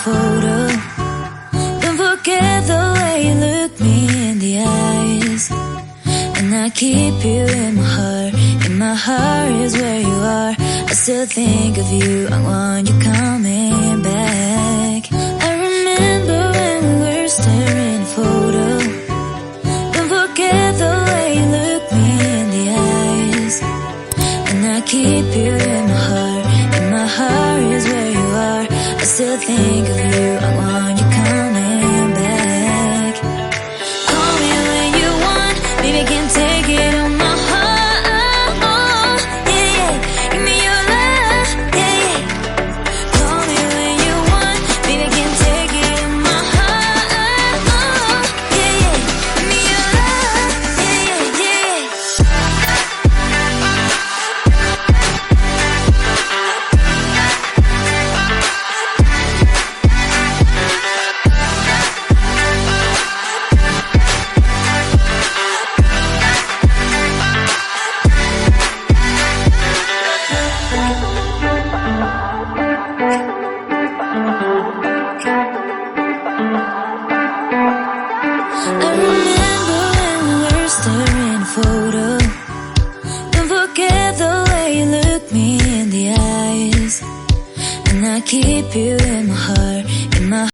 photo. Don't forget the way you look me in the eyes. And I keep you in my heart. In my heart is where you are. I still think of you. I want you coming back. I remember when we were staring at a photo. Don't forget the way you look me in the eyes. And I keep you in my heart. In my heart is where you are. I still think of you. I want you coming back. Call me when you want. Baby, I can take it on my heart. Yeah, yeah. Give me your love. Yeah, yeah. Call me when you want. Baby, I can take it on my heart. Yeah, yeah. Give me your love. Yeah, yeah, yeah. I remember when we were staring at a photo. Don't forget the way you look me in the eyes. And I keep you in my heart.